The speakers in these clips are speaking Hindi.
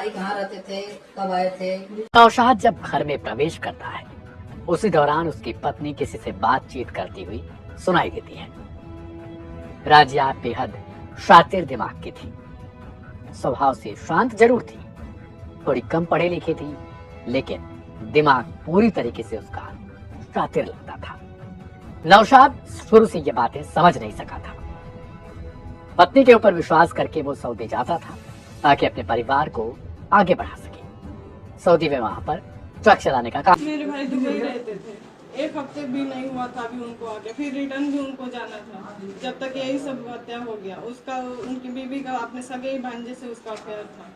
भाई कहाँ रहते थे, कब आए थे? नौशाद जब घर में प्रवेश करता है उसी दौरान उसकी पत्नी किसी से बातचीत करती हुई सुनाई देती है। राजिया बेहद शातिर दिमाग की थी, स्वभाव से शांत जरूर थी, थोड़ी कम पढ़ी लिखी थी, लेकिन दिमाग पूरी तरीके से उसका शातिर लगता था। नौशाद शुरू से ये बातें समझ नहीं सका था। पत्नी के ऊपर विश्वास करके वो सऊदी जाता था ताकि अपने परिवार को आगे बढ़ा सके। सऊदी में वहां पर ट्रक चलाने का काम। मेरे भाई दुबई रहते थे, एक हफ्ते भी नहीं हुआ था अभी उनको आके, फिर रिटर्न भी उनको जाना था। जब तक यही सब हत्या हो गया, उसका उनकी बीवी का अपने सगे ही भांजे से उसका अफेयर था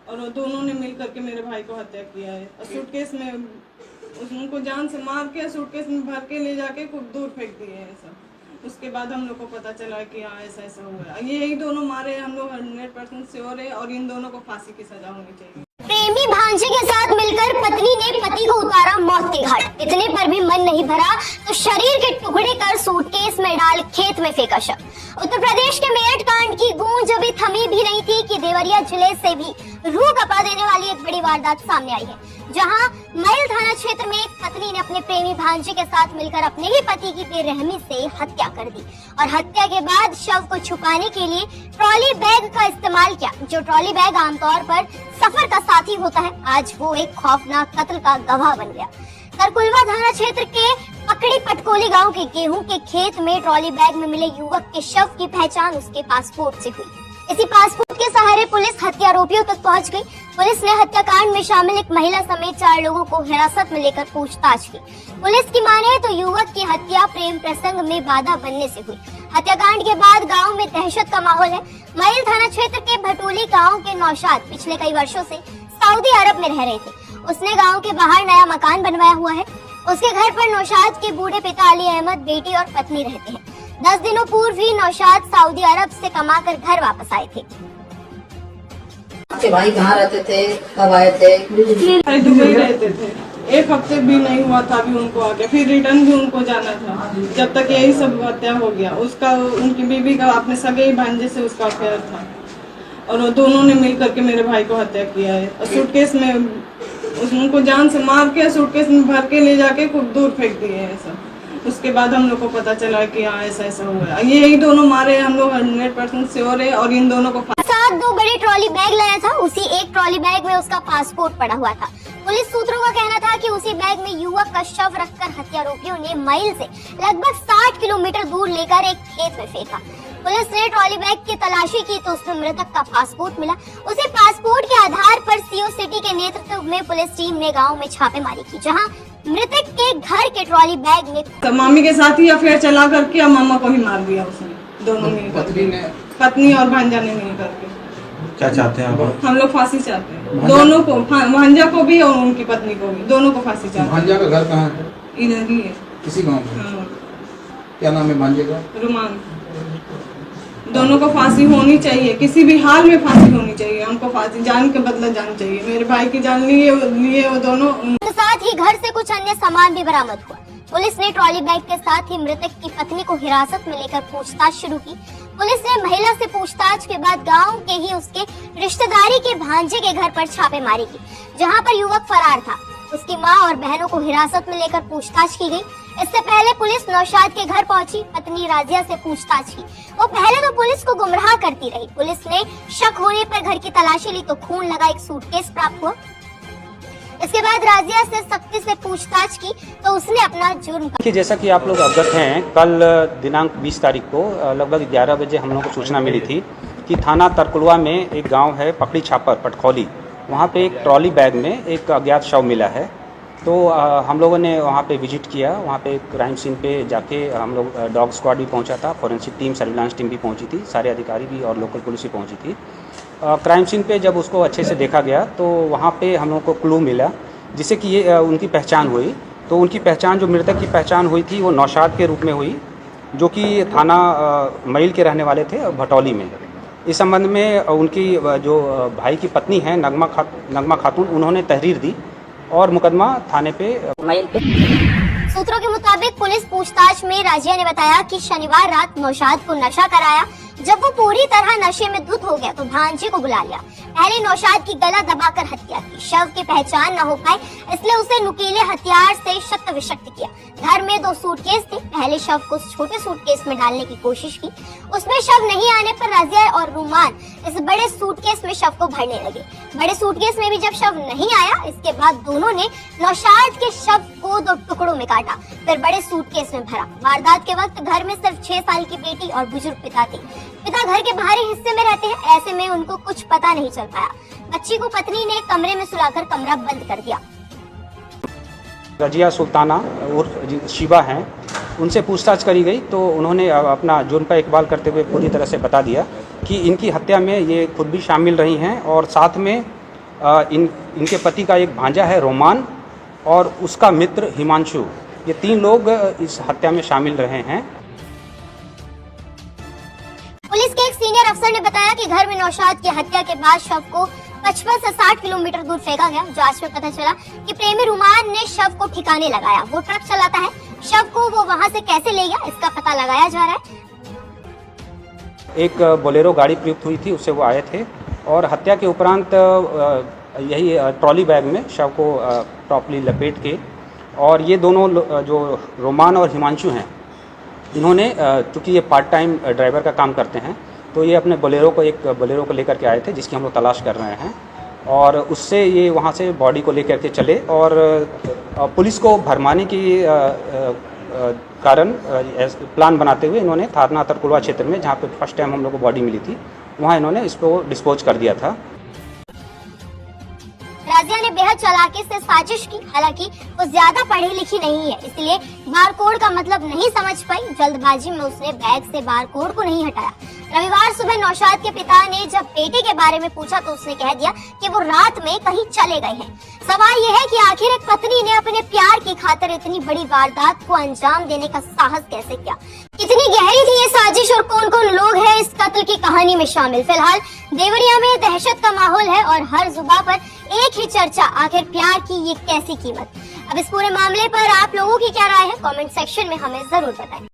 और वो दोनों ने मिल करके मेरे भाई को हत्या किया है। और सूटकेस में उनको जान से मार के सूटकेस में भर के ले जाके खूब दूर फेंक दिए हैं सब। उसके बाद हम लोग को पता चला कि हाँ ऐसा ऐसा हुआ। यही दोनों मारे, हम लोग 100% श्योर है और इन दोनों को फांसी की सजा होनी चाहिए। प्रेमी भांजे के साथ मिलकर पत्नी ने पति को उतारा मौत के घाट। इतने पर भी मन नहीं भरा तो शरीर के टुकड़े कर सूटकेस में डाल खेत में फेंका शव। उत्तर प्रदेश के मेरठ कांड की गूंज अभी थमी भी नहीं थी कि देवरिया जिले से भी रूह कपा देने वाली एक बड़ी वारदात सामने आई है, जहां मैल थाना क्षेत्र में एक पत्नी ने अपने प्रेमी भांजे के साथ मिलकर अपने ही पति की बेरहमी से हत्या कर दी और हत्या के बाद शव को छुपाने के लिए ट्रॉली बैग का इस्तेमाल किया। जो ट्रॉली बैग आमतौर पर सफर का साथी होता है, आज वो एक खौफनाक कत्ल का गवाह बन गया। तरकुलवा थाना क्षेत्र के पकड़ी पटकोली गांव के गेहूं के खेत में ट्रॉली बैग में मिले युवक के शव की पहचान उसके पासपोर्ट से हुई। इसी पासपोर्ट के सहारे पुलिस हत्या आरोपियों तक पहुंच गई। पुलिस ने हत्याकांड में शामिल एक महिला समेत 4 लोगों को हिरासत में लेकर पूछताछ की। पुलिस की माने तो युवक की हत्या प्रेम प्रसंग में बाधा बनने से हुई। हत्याकांड के बाद गांव में दहशत का माहौल है। मैल थाना क्षेत्र के भटोली गांव के नौशाद पिछले कई वर्षों से सऊदी अरब में रह रहे थे। उसने गांव के बाहर नया मकान बनवाया हुआ है। उसके घर पर नौशाद के बूढ़े पिता अली अहमद, बेटी और पत्नी रहते हैं। 10 दिनों पूर्व ही नौशाद सऊदी अरब से कमाकर घर वापस आए थे। आपके भाई कहाँ रहते थे, कब आए थे? भाई दुबई रहते थे, एक हफ्ते भी नहीं हुआ था अभी उनको आके, फिर रिटर्न भी उनको जाना था। जब तक यही सब हत्या हो गया, उसका उनकी बीवी का अपने सगे ही भांजे से उसका अफेयर था और वो दोनों ने मिल करके मेरे भाई को हत्या किया है। और सूटकेस में उनको जान से मार के सूटकेस में भर के ले जाके खूब दूर फेंक दिए हैं सब। उसके बाद हम लोग को पता चला कि हाँ ऐसा ऐसा हुआ। यही दोनों मारे, हम लोग 100% श्योर है और इन दोनों को साथ 2 बड़े ट्रॉली बैग लाया था। उसी एक ट्रॉली बैग में उसका पासपोर्ट पड़ा हुआ था। पुलिस सूत्रों का कहना था कि उसी बैग में युवक का शव रखकर हत्यारोपियों ने मैल से लगभग 60 किलोमीटर दूर लेकर एक खेत में फेंका। पुलिस ने ट्रॉली बैग की तलाशी की तो उसमें मृतक का पासपोर्ट मिला। उसी पासपोर्ट के आधार पर सीओ सिटी के नेतृत्व में पुलिस टीम ने गाँव में छापेमारी की, जहाँ मृतक के घर के ट्रॉली बैग में तो मामी के साथ ही अफेयर चला करके और मामा को ही मार दिया उसने। दोनों मिलकर, पत्नी और भांजा ने मिल करके। क्या चाहते हैं आप? हम लोग फांसी चाहते हैं, दोनों को, भांजा को भी और उनकी पत्नी को भी, दोनों को फांसी चाहते हैं। भांजा का घर कहाँ है? इधर ही है, किसी गांव में। हाँ। क्या नाम है भांजे का? रुमान। दोनों को फांसी होनी चाहिए, किसी भी हाल में फांसी होनी चाहिए। हमको फांसी, जान के बदला जान चाहिए। मेरे भाई की जान लिए वो दोनों। साथ ही घर से कुछ अन्य सामान भी बरामद हुआ। पुलिस ने ट्रॉली बैग के साथ ही मृतक की पत्नी को हिरासत में लेकर पूछताछ शुरू की। पुलिस ने महिला से पूछताछ के बाद गांव के ही उसके रिश्तेदारी के भांजे के घर पर छापेमारी की, जहां पर युवक फरार था। उसकी मां और बहनों को हिरासत में लेकर पूछताछ की गई। इससे पहले पुलिस नौशाद के घर पहुंची, पत्नी राजिया से पूछताछ की। वो पहले तो पुलिस को गुमराह करती रही। पुलिस ने शक होने पर घर की तलाशी ली तो खून लगा एक सूटकेस प्राप्त हुआ। इसके बाद राजिया से सख्ती से पूछताछ की तो उसने अपना जुर्म। जैसा कि आप लोग अवगत हैं, कल दिनांक 20 तारीख को लगभग 11 बजे हम लोगों को सूचना मिली थी कि थाना तरकुलवा में एक गांव है पकड़ी छापर पटखौली, वहां पे एक ट्रॉली बैग में एक अज्ञात शव मिला है। तो हम लोगों ने वहां पे विजिट किया। वहां पे क्राइम सीन पे जाके हम लोग डॉग स्क्वाड भी पहुंचा था, फॉरेंसिक टीम, सर्विलांस टीम भी पहुंची थी, सारे अधिकारी भी और लोकल पुलिस भी पहुंची थी। क्राइम सीन पे जब उसको अच्छे से देखा गया तो वहाँ पे हम लोग को क्लू मिला जिससे कि ये उनकी पहचान हुई। तो उनकी पहचान, जो मृतक की पहचान हुई थी वो नौशाद के रूप में हुई, जो कि थाना मैल के रहने वाले थे भटौली में। इस संबंध में उनकी जो भाई की पत्नी है नगमा खातून, उन्होंने तहरीर दी और मुकदमा थाने पे मैल पे। सूत्रों के मुताबिक पुलिस पूछताछ में राजिया ने बताया कि शनिवार रात नौशाद को नशा कराया जब वो पूरी तरह नशे में धुत हो गया तो भांजे को बुला लिया। पहले नौशाद की गला दबाकर हत्या की। शव की पहचान न हो पाए इसलिए उसे नुकीले हथियार से शक्त विशक्त किया। घर में 2 सूटकेस थे। पहले शव को छोटे सूटकेस में डालने की कोशिश की। उसमें शव नहीं आने पर राजिया और रुमान इस बड़े सूटकेस में शव को भरने लगे। बड़े सूटकेस में भी जब शव नहीं आया, इसके बाद दोनों ने नौशाद के शव को 2 टुकड़ों में काटा, फिर बड़े सूटकेस में भरा। वारदात के वक्त घर में सिर्फ 6 साल की बेटी और बुजुर्ग पिता थे। पिता घर के बाहरी हिस्से में रहते हैं, ऐसे में उनको कुछ पता नहीं चल पाया। बच्ची को पत्नी ने कमरे में सुलाकर कमरा बंद कर दिया। रजिया सुल्ताना उर्फ शिवा हैं, उनसे पूछताछ करी गई तो उन्होंने अपना जुर्म पर इकबाल करते हुए पूरी तरह से बता दिया कि इनकी हत्या में ये खुद भी शामिल रही हैं और साथ में इनके पति का एक भांजा है रोमान और उसका मित्र हिमांशु, ये 3 लोग इस हत्या में शामिल रहे हैं। पुलिस के एक सीनियर अफसर ने बताया कि घर में नौशाद की हत्या के बाद शव को 55 से 60 किलोमीटर दूर फेंका गया। जांच में पता चला कि प्रेमी रुमान ने शव को ठिकाने लगाया। वो ट्रक चलाता है। शव को वो वहां से कैसे ले गया, इसका पता लगाया जा रहा है। एक बोलेरो गाड़ी प्रयुक्त हुई थी, उससे वो आए थे और हत्या के उपरांत यही ट्रॉली बैग में शव को प्रॉपर्ली लपेट के, और ये दोनों जो रोमान और हिमांशु हैं, इन्होंने चूँकि ये पार्ट टाइम ड्राइवर का काम करते हैं तो ये अपने बोलेरो को लेकर के आए थे, जिसकी हम लोग तलाश कर रहे हैं, और उससे ये वहाँ से बॉडी को लेकर के चले और पुलिस को भरमाने की कारण प्लान बनाते हुए इन्होंने थाना तरकुलवा क्षेत्र में, जहाँ पे फर्स्ट टाइम हम लोग को बॉडी मिली थी, वहाँ इन्होंने इसको डिस्पोज कर दिया था। राजिया ने बेहद चालाकी से साजिश की। हालांकि वो ज्यादा पढ़ी लिखी नहीं है, इसलिए बारकोड का मतलब नहीं समझ पाई। जल्दबाजी में उसने बैग से बारकोड को नहीं हटाया। रविवार सुबह नौशाद के पिता ने जब बेटे के बारे में पूछा तो उसने कह दिया कि वो रात में कहीं चले गए हैं। सवाल यह है कि आखिर एक पत्नी ने अपने प्यार की खातिर इतनी बड़ी वारदात को अंजाम देने का साहस कैसे किया? कितनी गहरी थी ये साजिश और कौन कौन लोग हैं इस कत्ल की कहानी में शामिल? फिलहाल देवरिया में दहशत का माहौल है और हर जुबान पर एक ही चर्चा, आखिर प्यार की ये कैसी कीमत? अब इस पूरे मामले पर आप लोगों की क्या राय है? कमेंट सेक्शन में हमें जरूर बताएं।